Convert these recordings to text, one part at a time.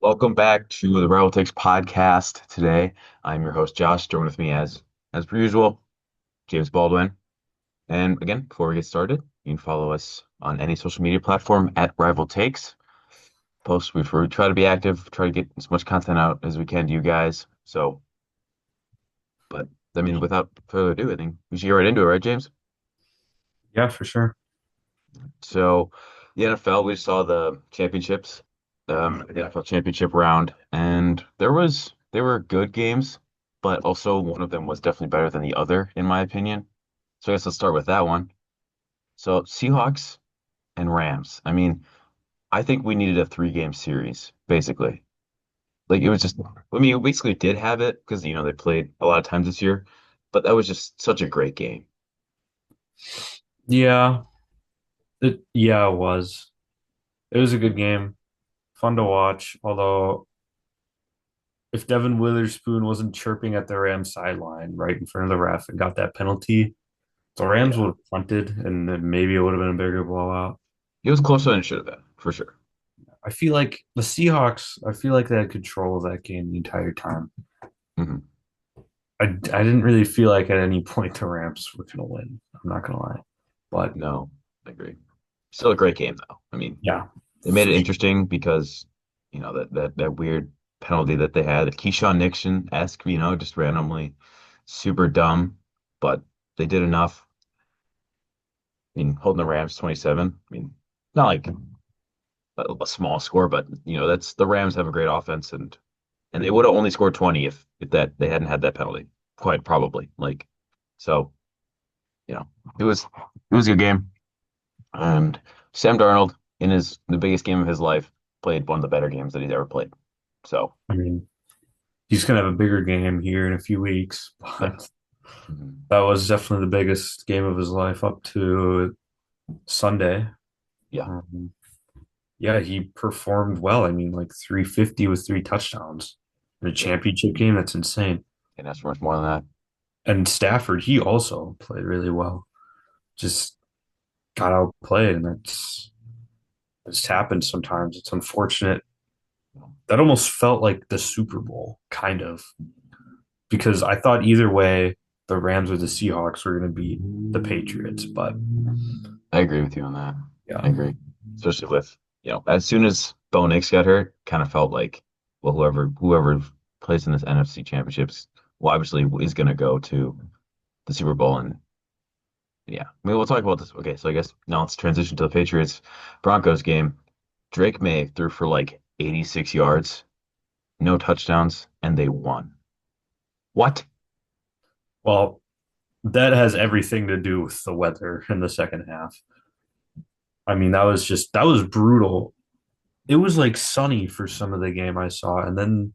Welcome back to the Rival Takes podcast. Today, I'm your host Josh. Joined with me as per usual, James Baldwin. And again, before we get started, you can follow us on any social media platform at Rival Takes. We try to be active, try to get as much content out as we can to you guys. But I mean, without further ado, I think we should get right into it, right, James? Yeah, for sure. So, the NFL, we saw the championships, the NFL championship round, and they were good games, but also one of them was definitely better than the other, in my opinion. So I guess let's start with that one. So Seahawks and Rams. I mean, I think we needed a three-game series, basically. Like it was just, I mean, we basically did have it because they played a lot of times this year, but that was just such a great game. Yeah, it was. It was a good game, fun to watch. Although, if Devin Witherspoon wasn't chirping at the Rams sideline right in front of the ref and got that penalty, the Rams Yeah, would have punted, and then maybe it would have been a bigger blowout. it was closer than it should have been, for sure. I feel like the Seahawks. I feel like they had control of that game the entire time. Mhm. I didn't really feel like at any point the Rams were going to win. I'm not going to lie, but No, I agree. Still a great game though. I mean, yeah, they made for it sure. interesting because that weird penalty that they had, Keyshawn Nixon-esque, just randomly super dumb, but they did enough. I mean, holding the Rams 27. I mean, not like a small score, but that's the Rams have a great offense and they would have only scored 20 if that they hadn't had that penalty. Quite probably. So, you know, it was a good game. And Sam Darnold, in his the biggest game of his life, played one of the better games that he's ever played. So I mean, he's going to have a bigger game here in a few weeks, yeah. but Mhm. that was definitely the biggest game of his life up to Sunday. Yeah. Um, yeah, he performed well. I mean, like 350 with three touchdowns in a Yeah. championship game. That's insane. And that's much more than that. And Stafford, he also played really well. Just got outplayed, and that's happened sometimes. It's unfortunate. That almost felt like the Super Bowl, kind of, because I thought either way, the Rams or the Seahawks were going to beat the Patriots. But I agree with you on that. I yeah, agree. Especially with, as soon as Bo Nix got hurt, kind of felt like, well, whoever plays in this NFC championships, well, obviously is going to go to the Super Bowl. And yeah, I mean, we'll talk about this. Okay, so I guess now let's transition to the Patriots Broncos game. Drake May threw for like 86 yards, no touchdowns, and they won. What? well, that has everything to do with the weather in the second half. I mean, that was brutal. It was like sunny for some of the game I saw, and then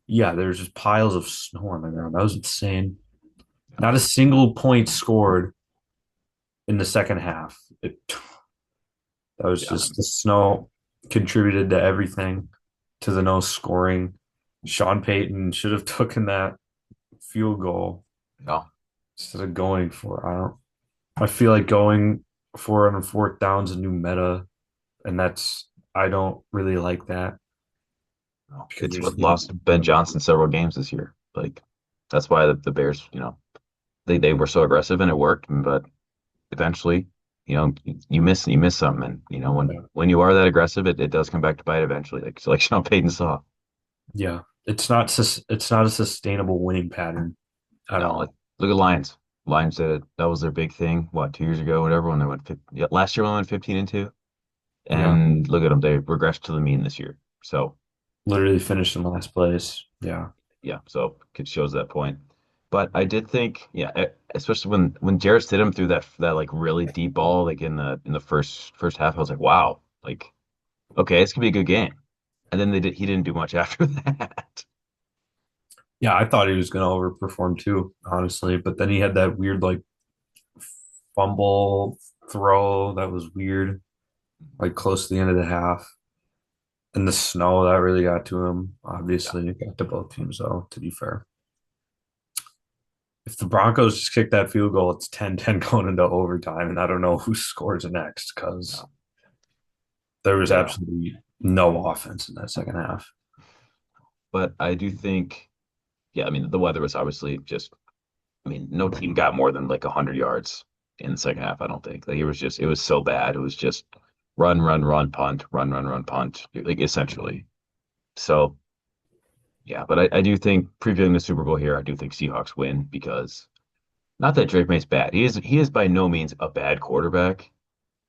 yeah, there's just piles of snow on the ground. That was insane. Not a single point scored in the second half. That was Yeah, just the snow contributed to everything, to the no scoring. Sean Payton should have taken that field goal yeah. instead of going for. I feel like going for it on fourth down's a new meta, and I don't really like that No. because It's there's what lost Ben Johnson several games this year. Like that's why the Bears, they were so aggressive and it worked, but eventually, you miss something, and when you are that aggressive, it does come back to bite eventually, like Sean Payton saw. yeah, it's not a sustainable winning pattern at No, like all. look at Lions. Lions did it. That was their big thing. What, 2 years ago, whatever, when they went yeah, last year when they went 15-2, Yeah, and look at them, they regressed to the mean this year. So literally finished in last place. Yeah, yeah, so it shows that point. But I did think, yeah, especially when Jarrett Stidham threw that like really deep ball like in the first half, I was like, wow, like okay, this could be a good game. And then he didn't do much after that. yeah, I thought he was going to overperform too, honestly. But then he had that weird like fumble throw that was weird, like close to the end of the half. And the snow that really got to him. Yeah, Obviously, it got to both teams, though, to be fair. If the Broncos just kick that field goal, it's 10-10 going into overtime. And I don't know who scores next because no, there was yeah, absolutely no offense in that second half. but I do think, yeah, I mean, the weather was obviously just, I mean, no team got more than like 100 yards in the second half, I don't think. Like it was so bad. It was just run, run, run, punt, run, run, run, punt, like essentially. So, yeah, but I do think previewing the Super Bowl here, I do think Seahawks win because not that Drake May's bad. He is by no means a bad quarterback.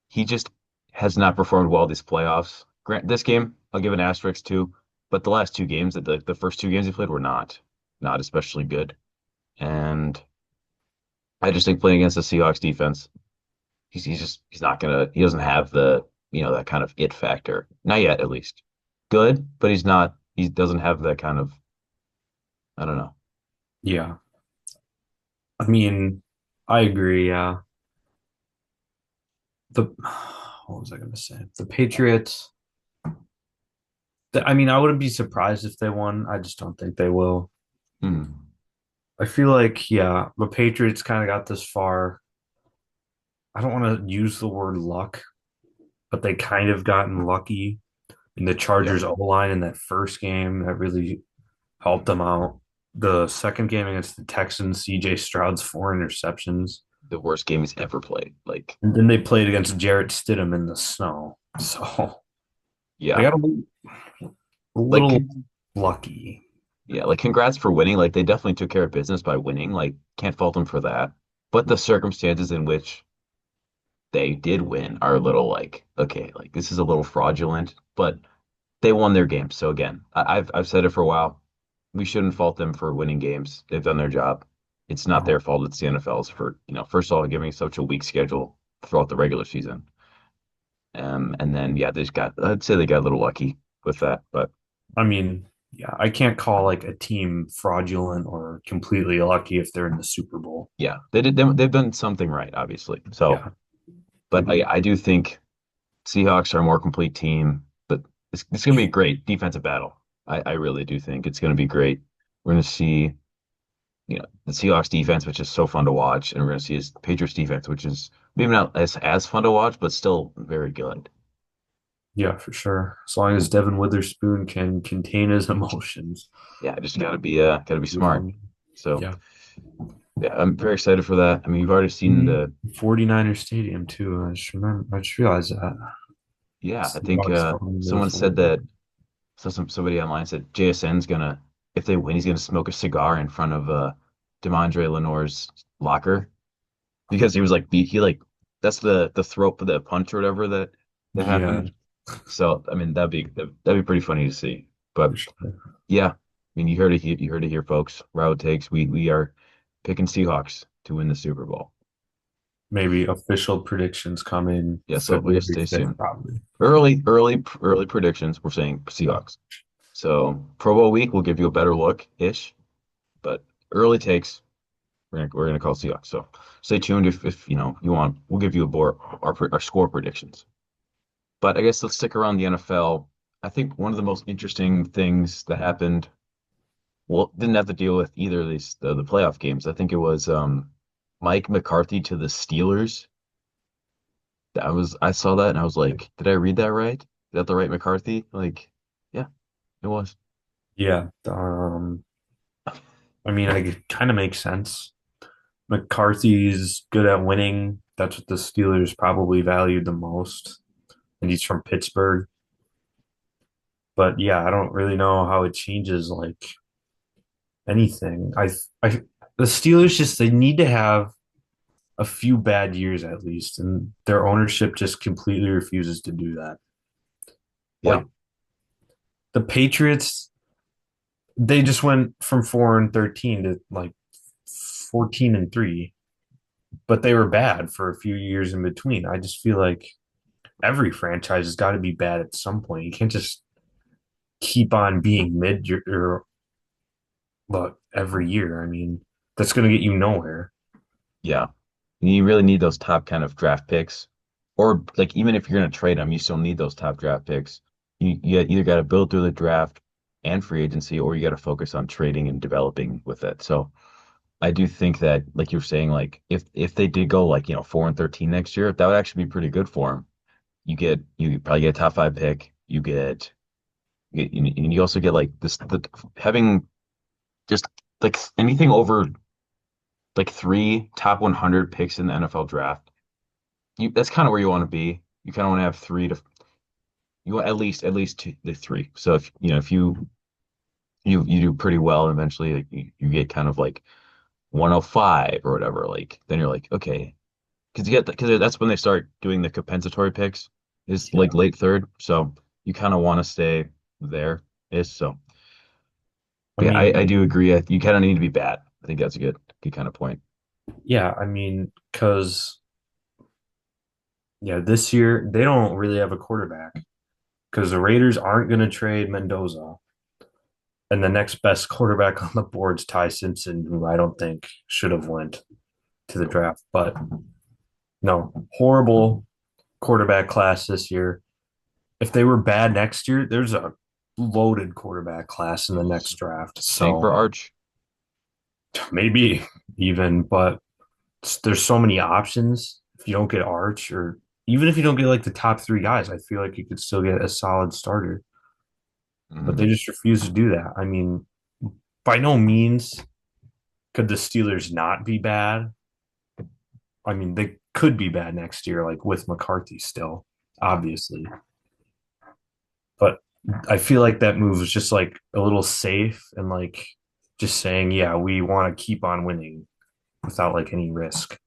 He just has not performed well these playoffs. Grant, this game, I'll give an asterisk to, but the last two games, the first two games he played were not especially good. And I just think playing against the Seahawks defense, he's not gonna he doesn't have the that kind of it factor. Not yet, at least. Good, but he doesn't have that kind of I don't know. Yeah. I mean, I agree. Yeah. The what was I going to say? The Patriots. I mean, I wouldn't be surprised if they won. I just don't think they will. Hmm. I feel like, yeah, the Patriots kind of got this far. I don't want to use the word luck, but they kind of gotten lucky in the Yeah. Chargers O line in that first game that really helped them out. The second game against the Texans, CJ Stroud's four interceptions. The worst game he's ever played. Like, And then they played against Jarrett Stidham in the snow. So they yeah. got a Like little lucky. yeah, like congrats for winning. Like they definitely took care of business by winning. Like can't fault them for that. But the circumstances in which they did win are a little like, okay, like this is a little fraudulent, but they won their game. So again, I've said it for a while. We shouldn't fault them for winning games. They've done their job. It's not No, their fault. It's the NFL's for, first of all, giving such a weak schedule throughout the regular season. And then yeah, I'd say they got a little lucky with that. But I mean, yeah, I can't call like a team fraudulent or completely lucky if they're in the Super Bowl. yeah, they've done something right, obviously. So, Yeah. but I do think Seahawks are a more complete team, but it's going to be a great defensive battle. I really do think it's going to be great. We're going to see, the Seahawks defense, which is so fun to watch, and we're going to see his Patriots defense, which is maybe not as fun to watch, but still very good. Yeah, for sure. As long as Devin Witherspoon can contain his emotions, Yeah, just got to be be smart. fun. So Yeah. yeah, I'm very excited for that. I mean, you've already seen The the 49ers Stadium too. I just realized that. yeah. I think Seahawks going into the someone said fold. that somebody online said JSN's gonna if they win, he's gonna smoke a cigar in front of Demondre Lenore's locker because he was like he like that's the throat for the punch or whatever that Yeah, happened. So I mean that'd be pretty funny to see. But for sure. yeah, I mean you heard it here, folks. Route takes we are picking Seahawks to win the Super Bowl. Maybe official predictions come in Yeah, so we just February stay 5th, tuned. probably. Early predictions. We're saying Yeah. Seahawks. So Pro Bowl week will give you a better look ish, but early takes we're gonna call Seahawks. So stay tuned if you want. We'll give you our score predictions. But I guess let's stick around the NFL. I think one of the most interesting things that happened, well, didn't have to deal with either of these the playoff games. I think it was Mike McCarthy to the Steelers. I saw that and I was like, did I read that right? Is that the right McCarthy? Like, yeah, it was. Yeah. I mean, it kind of makes sense. McCarthy's good at winning. That's what the Steelers probably valued the most. And he's from Pittsburgh. But yeah, I don't really know how it changes like anything. I the Steelers just they need to have a few bad years at least, and their ownership just completely refuses to do that. Yeah. Like the Patriots, they just went from 4-13 to like 14-3, but they were bad for a few years in between. I just feel like every franchise has got to be bad at some point. You can't just keep on being mid or look every year. I mean, that's going to get you nowhere. Yeah. You really need those top kind of draft picks. Or like even if you're gonna trade them, you still need those top draft picks. You either got to build through the draft and free agency, or you got to focus on trading and developing with it. So I do think that, like you're saying, like if they did go like 4-13 next year, that would actually be pretty good for them. You probably get a top five pick. You get And you also get like having just like anything over like three top 100 picks in the NFL draft. That's kind of where you want to be. You kind of want to have three to you want at least two, the three. So if if you do pretty well, and eventually like, you get kind of like 105 or whatever, like then you're like okay, because that's when they start doing the compensatory picks is Yeah. like late third. So you kind of want to stay there. Is so. I But yeah, mean, I do agree. You kind of need to be bad. I think that's a good kind of point. yeah, I mean, because yeah, this year they don't really have a quarterback because the Raiders aren't going to trade Mendoza, and the next best quarterback on the board is Ty Simpson, who I don't think should have went to the Nope. draft. But no, horrible quarterback class this year. If they were bad next year, there's a loaded quarterback class in the next draft. Same for So Arch. maybe even, but there's so many options. If you don't get Arch, or even if you don't get like the top three guys, I feel like you could still get a solid starter. But they Mhm. just refuse to do that. I mean, by no means could the Steelers not be bad. I mean, they could be bad next year, like with McCarthy still, obviously. But I feel like that move was just like a little safe and like just saying, yeah, we want to keep on winning without like any risk.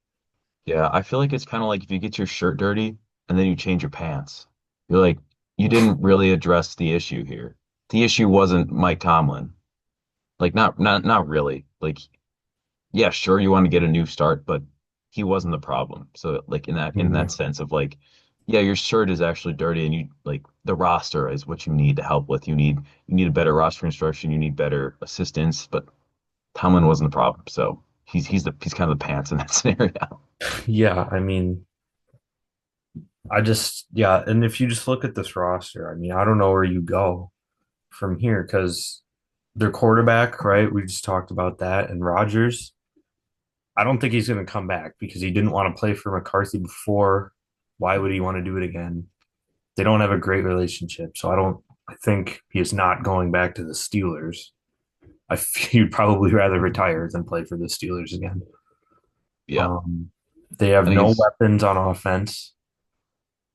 Yeah, I feel like it's kind of like if you get your shirt dirty and then you change your pants. You're like, you didn't really address the issue here. The issue wasn't Mike Tomlin. Like not really. Like yeah, sure you want to get a new start, but he wasn't the problem. So like in that Mhm. sense of like, yeah, your shirt is actually dirty and you like the roster is what you need to help with. You need a better roster construction, you need better assistance, but Tomlin wasn't the problem. So he's kind of the pants in that scenario. Yeah, I mean, yeah, and if you just look at this roster, I mean, I don't know where you go from here because their quarterback, right? We just talked about that, and Rodgers. I don't think he's going to come back because he didn't want to play for McCarthy before. Why would he want to do it again? They don't have a great relationship, so I don't. I think he is not going back to the Steelers. I feel you'd probably rather retire than play for the Steelers again. Yeah. Um, they have I think no it's weapons on offense.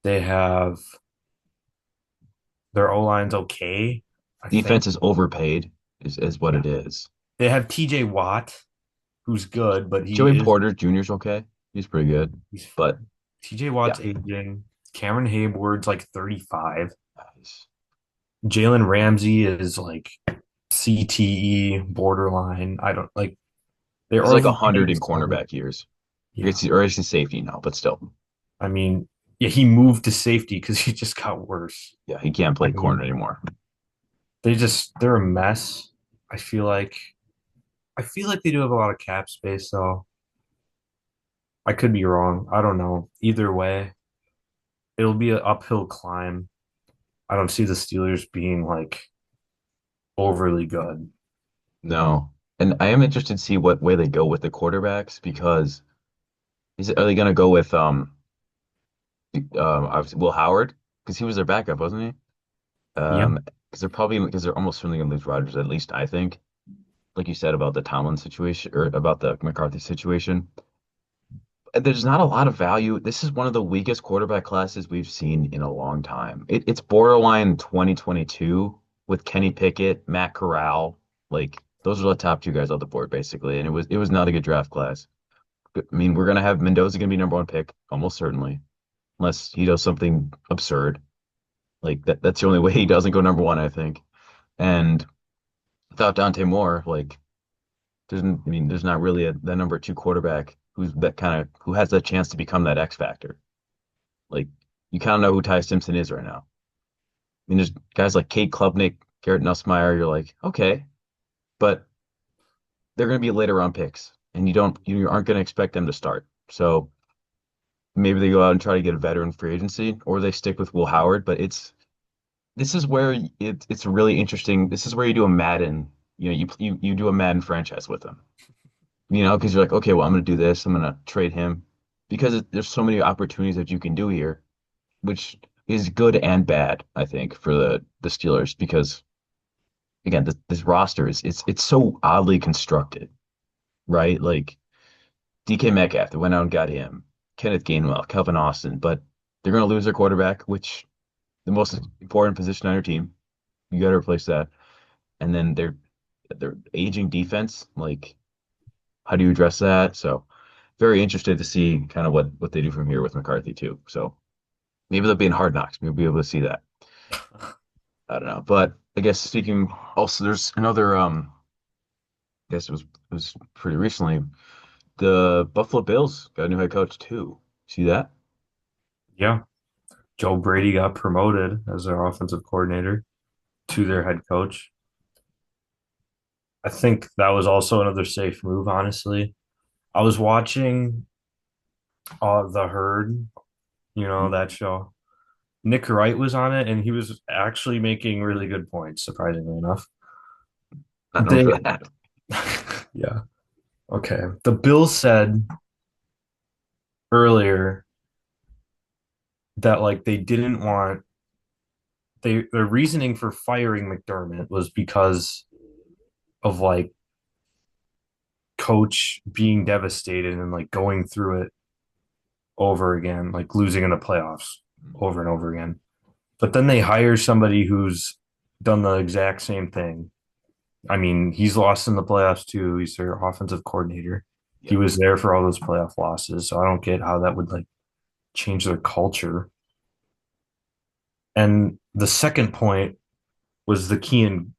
They have their O line's okay. I think defense is overpaid is what yeah. it is. They have TJ Watt, who's good, but he Joey is Porter Jr.'s okay. He's pretty good. he's But fine. TJ yeah, Watt's aging. Cameron Hayward's like 35. he's, Jalen Ramsey is like CTE borderline. I don't like their he's like 100 in orthopedics coverage. cornerback years. Yeah. Or is he safety now, but still. I mean, yeah, he moved to safety because he just got worse. Yeah, he can't I play corner mean, anymore. they're a mess. I feel like I feel like they do have a lot of cap space though. I could be wrong. I don't know. Either way, it'll be an uphill climb. I don't see the Steelers being like overly good. No. And I am interested to see what way they go with the quarterbacks because are they going to go with obviously Will Howard because he was their backup, wasn't he? Yeah. Because they're almost certainly going to lose Rodgers, at least I think. Like you said about the Tomlin situation or about the McCarthy situation. There's not a lot of value. This is one of the weakest quarterback classes we've seen in a long time. It's borderline 2022 with Kenny Pickett, Matt Corral. Like those are the top two guys on the board basically, and it was not a good draft class. I mean, we're gonna have Mendoza gonna be number one pick almost certainly, unless he does something absurd. Like that's the only way he doesn't go number one, I think. And without Dante Moore, like there's not really the number two quarterback who has that chance to become that X factor. Like you kind of know who Ty Simpson is right now. I mean, there's guys like Kate Klubnik, Garrett Nussmeier. You're like, okay, but they're going to be later round picks, and you aren't going to expect them to start. So maybe they go out and try to get a veteran free agency, or they stick with Will Howard. But this is where it's really interesting. This is where you do a Madden. You do a Madden franchise with them. Because you're like, okay, well, I'm going to do this. I'm going to trade him because there's so many opportunities that you can do here, which is good and bad, I think, for the Steelers because again, this roster is it's so oddly constructed, right? Like DK Metcalf, they went out and got him, Kenneth Gainwell, Calvin Austin, but they're going to lose their quarterback, which the most important position on your team. You got to replace that, and then their aging defense. Like, how do you address that? So, very interested to see kind of what they do from here with McCarthy too. So maybe they'll be in Hard Knocks. Maybe we'll be able to see that. I don't know, but I guess speaking also, there's another. I guess it was pretty recently. The Buffalo Bills got a new head coach too. See that? Yeah. Joe Brady got promoted as their offensive coordinator to their head coach. I think that was also another safe move, honestly. I was watching The Herd, that show. Nick Wright was on it, and he was actually making really good points, surprisingly enough. Not known They, for that. yeah, okay. The Bills said earlier that like they didn't want their reasoning for firing McDermott was because of like coach being devastated and like going through it over again, like losing in the playoffs over and over again. But then they hire somebody who's done the exact same thing. I mean, he's lost in the playoffs too. He's their offensive coordinator. He Yeah, was there for all those playoff losses. So I don't get how that would like change their culture. And the second point was the Kean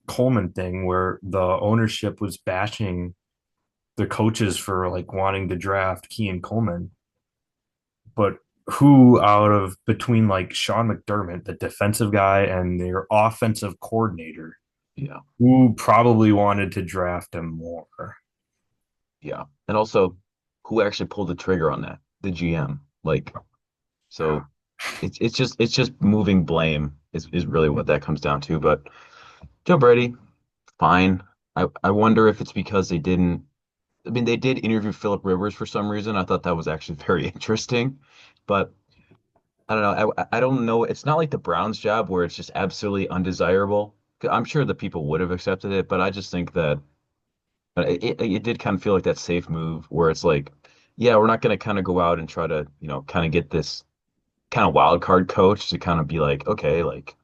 Coleman thing where the ownership was bashing the coaches for like wanting to draft Kean Coleman. But who out of between like Sean McDermott, the defensive guy, and their offensive coordinator, yeah, who probably wanted to draft him more? yeah. And also, who actually pulled the trigger on that? The GM. Like, so it's just moving blame is really what that comes down to. But Joe Brady, fine. I wonder if it's because they didn't. I mean, they did interview Philip Rivers for some reason. I thought that was actually very interesting, but I don't know. I don't know. It's not like the Browns job where it's just absolutely undesirable. I'm sure the people would have accepted it, but I just think that it did kind of feel like that safe move where it's like, yeah, we're not going to kind of go out and try to, kind of get this kind of wild card coach to kind of be like, okay, like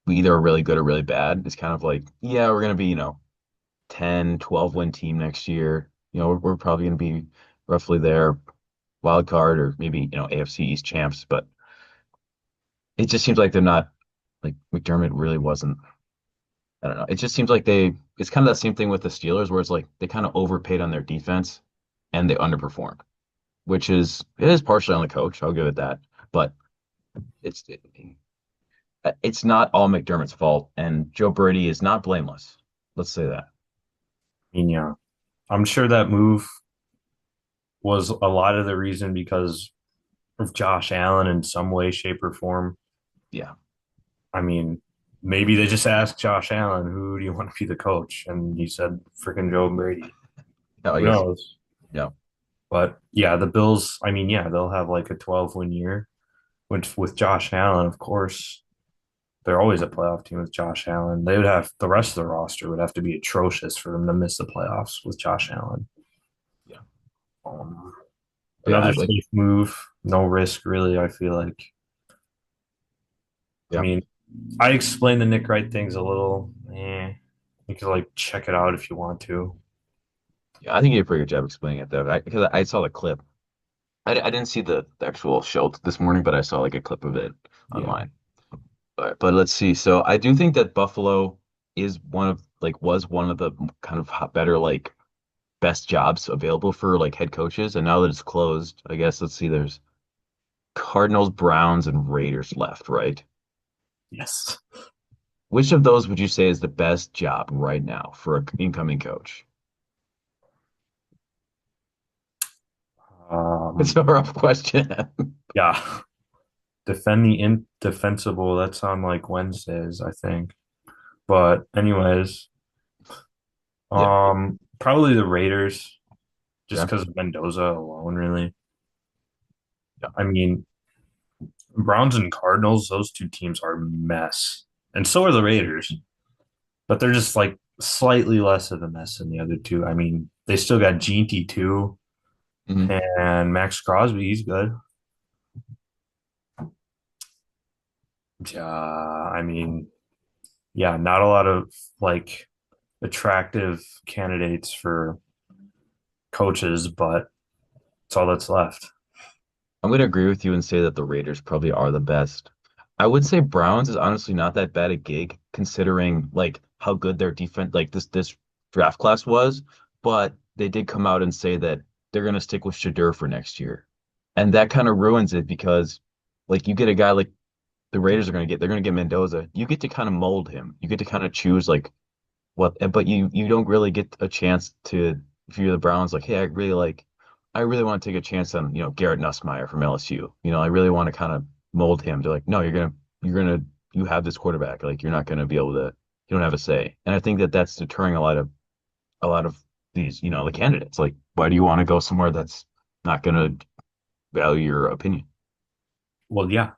we either are really good or really bad. It's kind of like, yeah, we're going to be, 10, 12 win team next year. We're probably going to be roughly there, wild card or maybe, AFC East champs, but it just seems like they're not like McDermott really wasn't. I don't know. It just seems like it's kind of that same thing with the Steelers where it's like they kind of overpaid on their defense and they underperformed, which it is partially on the coach. I'll give it that. But it's it's not all McDermott's fault, and Joe Brady is not blameless. Let's say that. I mean, yeah, I'm sure that move was a lot of the reason because of Josh Allen in some way, shape, or form. Yeah. I mean, maybe they just asked Josh Allen, who do you want to be the coach? And he said, freaking Joe Brady. I Who guess. knows? Yeah. But yeah, the Bills, I mean, yeah, they'll have like a 12-win year, which with Josh Allen, of course, they're always a playoff team with Josh Allen. They would have the rest of the roster would have to be atrocious for them to miss the playoffs with Josh Allen. Yeah. Um, Yeah. Another safe move, no risk, really. I feel like. I Yeah. mean, I explained the Nick Wright things a little. You can like check it out if you want to. Yeah. I think you did a pretty good job explaining it though, because I saw the clip. I didn't see the actual show this morning, but I saw like a clip of it Yeah. online. But let's see. So I do think that Buffalo is was one of the kind of better like best jobs available for like head coaches. And now that it's closed, I guess let's see. There's Cardinals, Browns, and Raiders left, right? Yes. Which of those would you say is the best job right now for an incoming coach? It's Um, a rough question. yeah. Defend the indefensible. That's on like Wednesdays, I think. But anyways, Yeah. probably the Raiders, just Yeah. because of Mendoza alone, really. Yeah. I mean, Browns and Cardinals, those two teams are a mess. And so are the Raiders, but they're just like slightly less of a mess than the other two. I mean, they still got Ginty too, Mhm. and Max Crosby, he's good. I mean, yeah, not a lot of like attractive candidates for coaches, but it's all that's left. I'm going to agree with you and say that the Raiders probably are the best. I would say Browns is honestly not that bad a gig considering like how good their defense like this draft class was, but they did come out and say that they're going to stick with Shadur for next year. And that kind of ruins it because like you get a guy like the Raiders are going to get they're going to get Mendoza. You get to kind of mold him. You get to kind of choose like what, but you don't really get a chance to if you're the Browns, like, hey, I really want to take a chance on, Garrett Nussmeier from LSU. I really want to kind of mold him. They're like, no, you're gonna, you have this quarterback. Like, you're not gonna be able to, you don't have a say. And I think that that's deterring a lot of these, the candidates. Like, why do you want to go somewhere that's not gonna value your opinion? Well, yeah.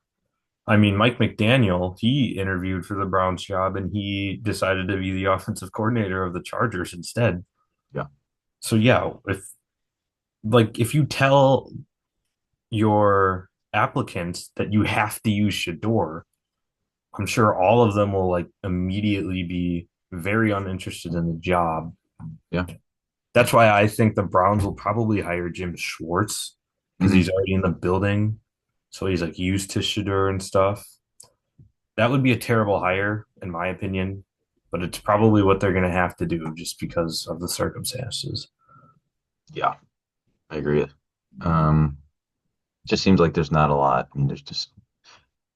I mean, Mike McDaniel, he interviewed for the Browns job and he decided to be the offensive coordinator of the Chargers instead. Yeah. So yeah, if you tell your applicants that you have to use Shador, I'm sure all of them will like immediately be very uninterested in the job. Yeah. That's why I think the Browns will probably hire Jim Schwartz because he's Hmm. already in the building. So he's like used to Shador and stuff. That would be a terrible hire, in my opinion, but it's probably what they're going to have to do just because of the circumstances. Yeah, I agree. Just seems like there's not a lot. I mean, there's just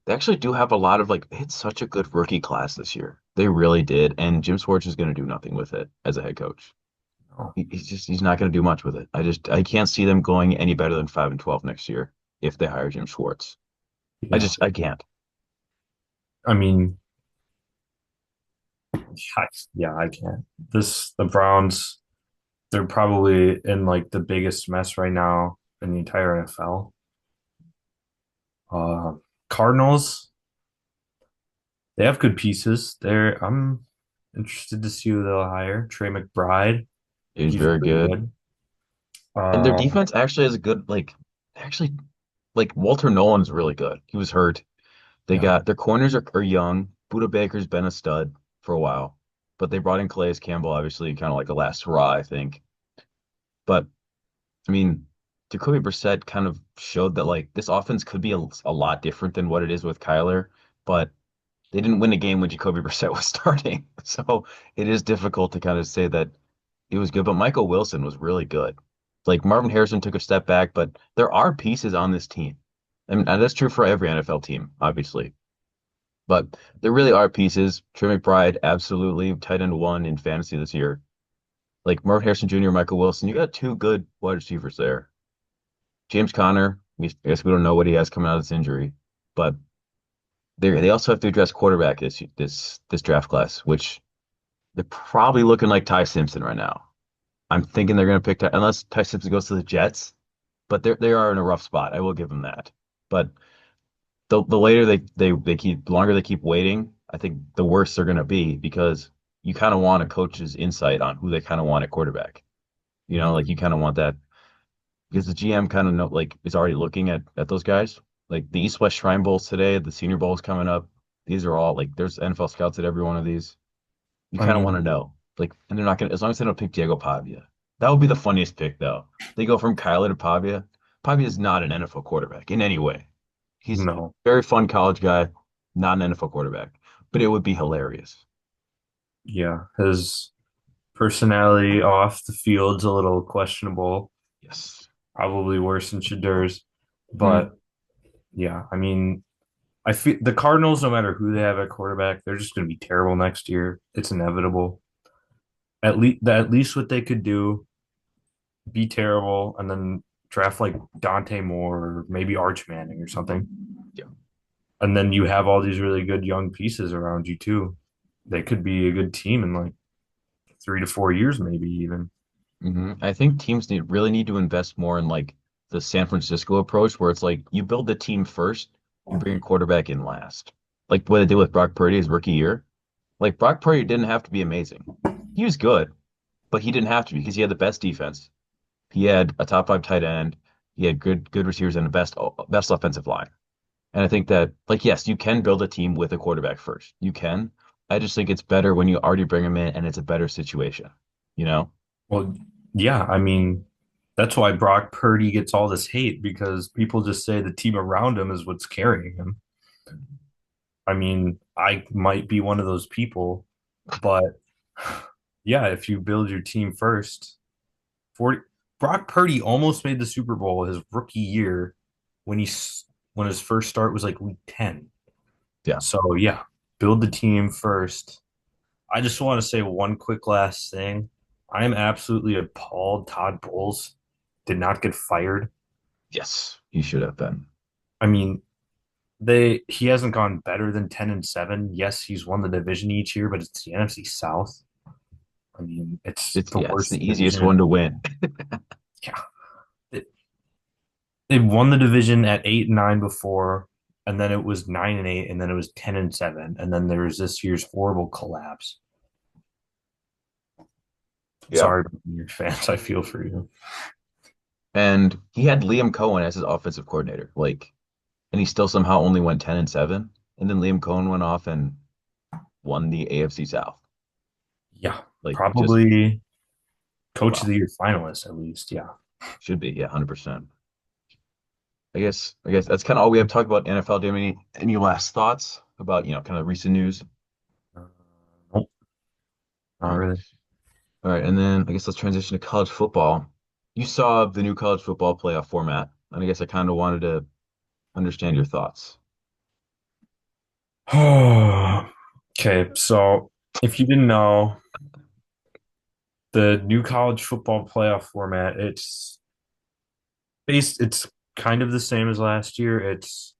they actually do have a lot of like, they had such a good rookie class this year. They really did. And Jim Schwartz is going to do nothing with it as a head coach. Oh, He's not going to do much with it. I can't see them going any better than 5-12 next year if they hire Jim Schwartz. yeah. I can't. I mean, yeah, I can't. The Browns, they're probably in like the biggest mess right now in the entire NFL. Uh, Cardinals, they have good pieces. I'm interested to see who they'll hire. Trey McBride, He's he's very really good. good. And their Um, defense actually has a good like actually like Walter Nolan's really good. He was hurt. They yeah, got their corners are young. Buda Baker's been a stud for a while. But they brought in Calais Campbell, obviously, kind of like a last hurrah, I think. But I mean, Jacoby Brissett kind of showed that like this offense could be a lot different than what it is with Kyler, but they didn't win a game when Jacoby Brissett was starting. So it is difficult to kind of say that it was good. But Michael Wilson was really good. Like Marvin Harrison took a step back, but there are pieces on this team. And that's true for every NFL team, obviously. But there really are pieces. Trey McBride, absolutely tight end one in fantasy this year. Like Marvin Harrison Jr., Michael Wilson, you got two good wide receivers there. James Conner, I guess we don't know what he has coming out of this injury, but they also have to address quarterback this draft class, which they're probably looking like Ty Simpson right now. I'm thinking they're going to pick unless Ty Simpson goes to the Jets, but they are in a rough spot. I will give them that. But the later they keep the longer they keep waiting, I think the worse they're going to be because you kind of want a coach's insight on who they kind of want at quarterback. Like you kind of want that because the GM kind of know like is already looking at those guys. Like the East West Shrine Bowls today, the Senior Bowl's coming up. These are all like there's NFL scouts at every one of these. You I kind of want mean, to know. Like, and they're not gonna as long as they don't pick Diego Pavia. That would be the funniest pick though. They go from Kyler to Pavia. Pavia is not an NFL quarterback in any way. He's a no, very fun college guy, not an NFL quarterback. But it would be hilarious. yeah, his personality off the field's a little questionable, Yes. probably worse than Shadur's, Hmm. but yeah, I mean, I feel the Cardinals, no matter who they have at quarterback, they're just going to be terrible next year. It's inevitable. At least what they could do, be terrible, and then draft like Dante Moore or maybe Arch Manning or something, Yeah. and then you have all these really good young pieces around you too. They could be a good team in like 3 to 4 years, maybe even. I think teams really need to invest more in like the San Francisco approach, where it's like you build the team first, You bring a quarterback in last. Like what they did with Brock Purdy his rookie year. Like Brock Purdy didn't have to be amazing. He was good, but he didn't have to because he had the best defense. He had a top five tight end. He had good receivers and the best offensive line. And I think that like yes, you can build a team with a quarterback first. You can. I just think it's better when you already bring him in and it's a better situation. You know? Well, yeah, I mean, that's why Brock Purdy gets all this hate because people just say the team around him is what's carrying him. I mean, I might be one of those people, but yeah, if you build your team first, 40 Brock Purdy almost made the Super Bowl his rookie year when when his first start was like week 10. Yeah. So yeah, build the team first. I just want to say one quick last thing. I am absolutely appalled Todd Bowles did not get fired. Yes, he should have been. I mean, they he hasn't gone better than 10-7. Yes, he's won the division each year, but it's the NFC South. I mean, it's It's the yeah, it's worst the easiest division. one to win. Yeah. They, they won the division at 8-9 before, and then it was 9-8, and then it was 10-7, and then there was this year's horrible collapse. Yeah. Sorry, your fans. I feel for you. And he had Liam Cohen as his offensive coordinator. Like, and he still somehow only went 10-7. And then Liam Cohen went off and won the AFC South. Yeah, Like, just probably coach of wow. the year finalist at least. Yeah. Should be, yeah, 100%. I guess that's kind of all we have to talk about NFL. Do you have any last thoughts about, kind of recent news? Nope, All not right. really. All right, and then I guess let's transition to college football. You saw the new college football playoff format, and I guess I kind of wanted to understand your thoughts. Okay, so if you didn't know, the new college football playoff format, it's kind of the same as last year. It's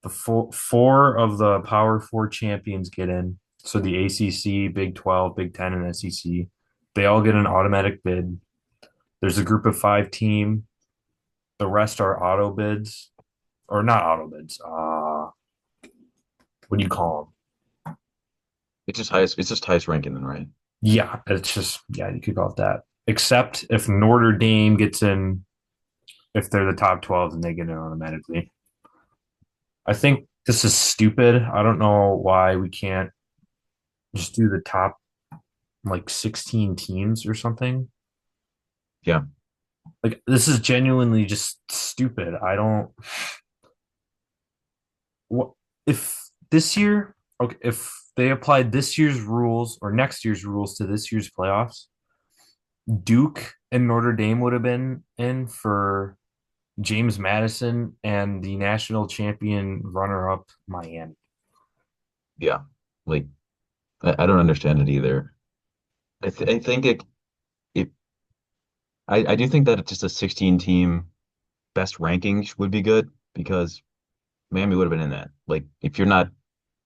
the four of the Power Four champions get in. So the ACC, Big 12, Big 10, and SEC, they all get an automatic bid. There's a group of five team. The rest are auto bids, or not auto bids. What do you call them? It's just highest ranking then, right? Yeah, it's just yeah, you could call it that. Except if Notre Dame gets in, if they're the top 12, then they get in automatically. I think this is stupid. I don't know why we can't just do the top like 16 teams or something. Yeah. Like this is genuinely just stupid. I don't what if this year okay, if they applied this year's rules or next year's rules to this year's playoffs, Duke and Notre Dame would have been in for James Madison and the national champion runner up Miami. Yeah. Like I don't understand it either. I think it I do think that just a 16 team best rankings would be good because Miami would have been in that. Like if you're not,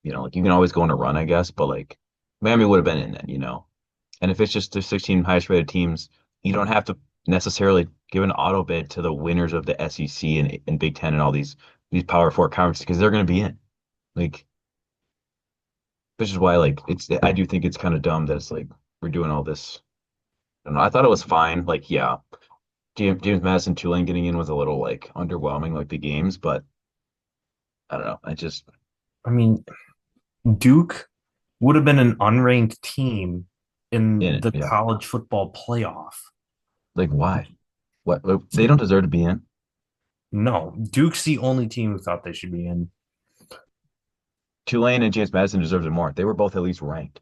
like you can always go on a run, I guess, but like Miami would have been in that. And if it's just the 16 highest rated teams, you don't have to necessarily give an auto bid to the winners of the SEC and Big Ten and all these Power Four conferences because they're going to be in. Like, which is why like I do think it's kind of dumb that it's like we're doing all this. I don't know. I thought it was fine. Like, yeah, James Madison Tulane getting in was a little like underwhelming, like the games, but I don't know. I just I mean, Duke would have been an unranked team in in it. the Yeah. college football playoff. Like, why? What? They don't deserve to be in. No, Duke's the only team who thought they should be in. Tulane and James Madison deserves it more. They were both at least ranked.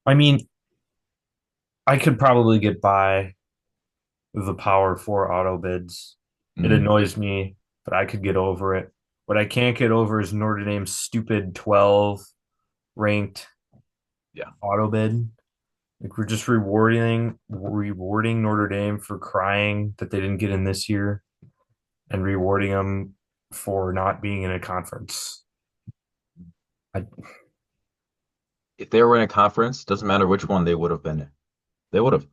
I mean, I could probably get by the Power Four auto bids. It Mm, annoys me, but I could get over it. What I can't get over is Notre Dame's stupid 12 ranked yeah. auto bid. Like we're just rewarding Notre Dame for crying that they didn't get in this year and rewarding them for not being in a conference. I, If they were in a conference, doesn't matter which one they would have been in. They would have.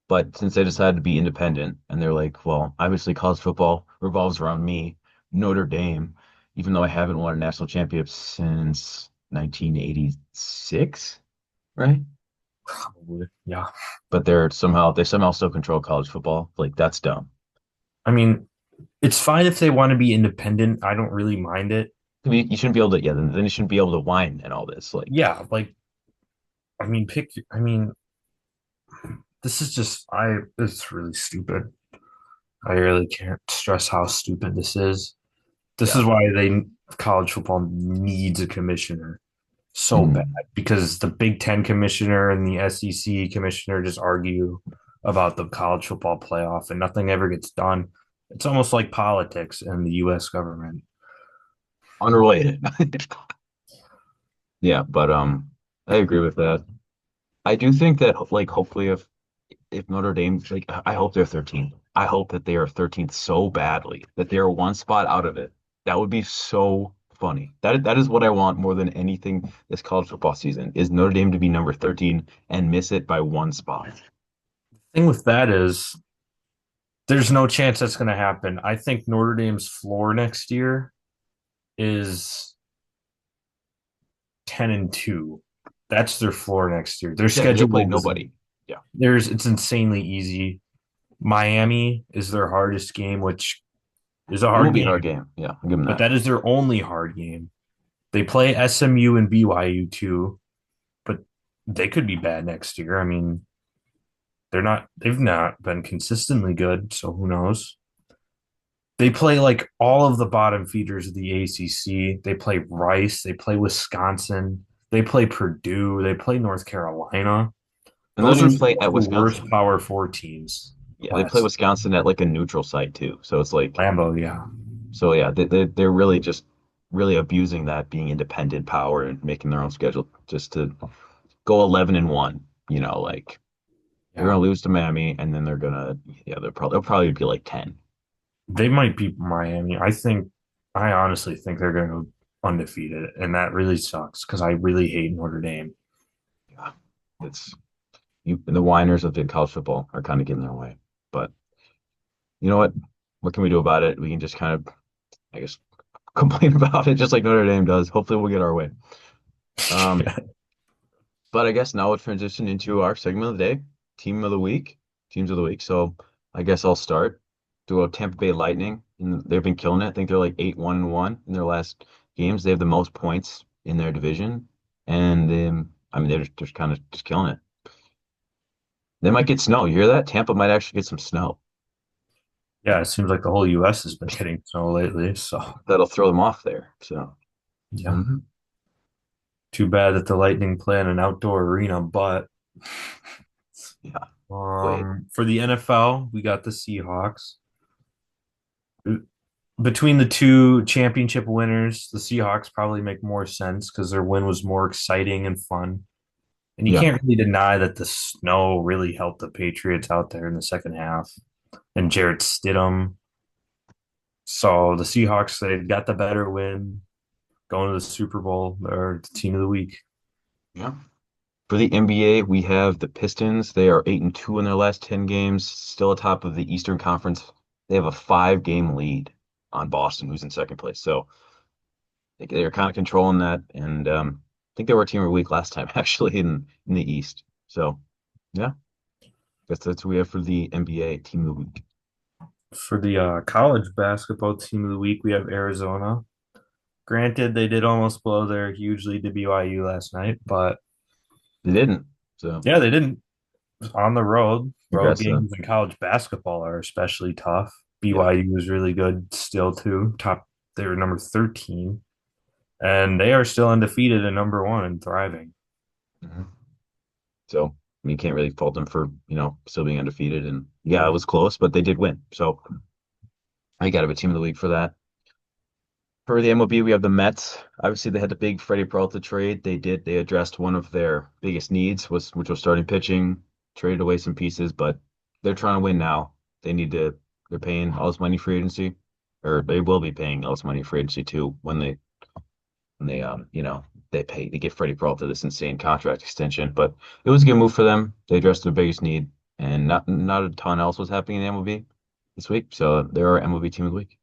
But since they decided to be independent and they're like, well, obviously college football revolves around me, Notre Dame. even though I haven't won a national championship since 1986, right? Probably. Yeah. But they somehow still control college football. Like that's dumb. I mean, it's fine if they want to be independent. I don't really mind it. I mean, you shouldn't be able to, yeah, then you shouldn't be able to whine and all this. Like, Yeah, like I mean, this is just I it's really stupid. I really can't stress how stupid this is. This is yeah. why they college football needs a commissioner so bad Mhm. because the Big Ten commissioner and the SEC commissioner just argue about the college football playoff and nothing ever gets done. It's almost like politics in the US government. Unrelated. Yeah, but I agree with that. I do think that like hopefully if Notre Dame like I hope they're 13th. I hope that they are 13th so badly that they're one spot out of it. That would be so funny. That is what I want more than anything this college football season is Notre Dame to be number 13 and miss it by one spot. Thing with that is there's no chance that's going to happen. I think Notre Dame's floor next year is 10-2. That's their floor next year. Their Yeah, because they play schedule is nobody. Yeah. there's it's insanely easy. Miami is their hardest game, which is a It will hard be a hard game, game. Yeah, I'll give them but that. that is their only hard game. They play SMU and BYU too, but they could be bad next year. I mean, they've not been consistently good, so who knows? They play like all of the bottom feeders of the ACC. They play Rice, they play Wisconsin, they play Purdue, they play North Carolina. And they'll Those are even some play at of the worst Wisconsin. Power Four teams Yeah, they play last Wisconsin at like a neutral site too. So it's like Lambeau, yeah. so yeah, they're really just really abusing that being independent power and making their own schedule just to go 11 and 1, like they're Yeah. gonna lose to Miami and then yeah, they'll probably be like 10. They might beat Miami. I honestly think they're gonna go undefeated, and that really sucks because I really hate Notre Dame. Yeah. It's the whiners of the college football are kind of getting their way. But you know what? What can we do about it? We can just kind of, I guess, complain about it just like Notre Dame does. Hopefully we'll get our way. Um, but I guess now we'll transition into our segment of the day, team of the week, teams of the week. So I guess I'll start. Do a Tampa Bay Lightning, and they've been killing it. I think they're like 8-1-1 in their last games. They have the most points in their division, and I mean they're just kind of just killing it. They might get snow. You hear that? Tampa might actually get some snow. Yeah, it seems like the whole US has been getting snow lately. So That'll throw them off there. So, yeah. mhm. Too bad that the Lightning play in an outdoor arena, but Yeah. Wait. for the NFL, we got the Seahawks. Between the two championship winners, the Seahawks probably make more sense because their win was more exciting and fun. And you Yeah. can't really deny that the snow really helped the Patriots out there in the second half. And Jarrett Stidham. So the Seahawks, they got the better win, going to the Super Bowl. They're the team of the week. Yeah. For the NBA, we have the Pistons. They are 8-2 in their last 10 games, still atop of the Eastern Conference. They have a 5-game lead on Boston, who's in second place. So they're kind of controlling that. And I think they were a team of the week last time, actually, in the East. So yeah, that's what we have for the NBA team of the week. For the college basketball team of the week, we have Arizona. Granted, they did almost blow their huge lead to BYU last night, but They didn't. So yeah, they didn't. On the road, road congrats to them. games in college basketball are especially tough. Yeah. BYU is really good still too. They were number 13, and they are still undefeated and number one and thriving. Mhm. So I mean, you can't really fault them for, still being undefeated. And yeah, it was close, but they did win. So I got to have a team of the week for that. For the MLB, we have the Mets. Obviously, they had the big Freddie Peralta trade. They addressed one of their biggest needs, which was starting pitching, traded away some pieces, but they're trying to win now. They're paying all this money for agency, or they will be paying all this money for agency too when they give Freddie Peralta this insane contract extension. But it was a good move for them. They addressed their biggest need, and not a ton else was happening in the MLB this week. So they're our MLB team of the week.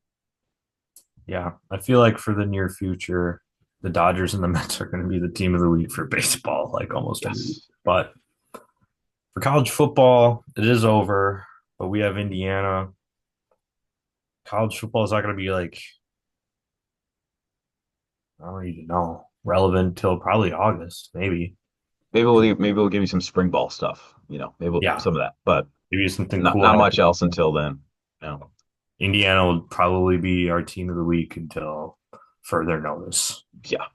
Yeah, I feel like for the near future, the Dodgers and the Mets are going to be the team of the week for baseball, like almost every week. Yes. But for college football, it is over. But we have Indiana. College football is not going to be like, I don't even know, relevant till probably August, maybe. Maybe we'll give you some spring ball stuff, Yeah, some of that, but maybe something not cool not much happens. else until then. No. Indiana will probably be our team of the week until further notice. Yeah.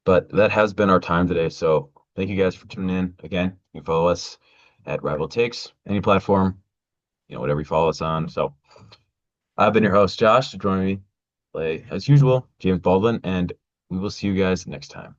But that has been our time today. So thank you guys for tuning in. Again, you can follow us at Rival Takes, any platform, whatever you follow us on. So I've been your host, Josh. Joining me, as usual, James Baldwin, and we will see you guys next time.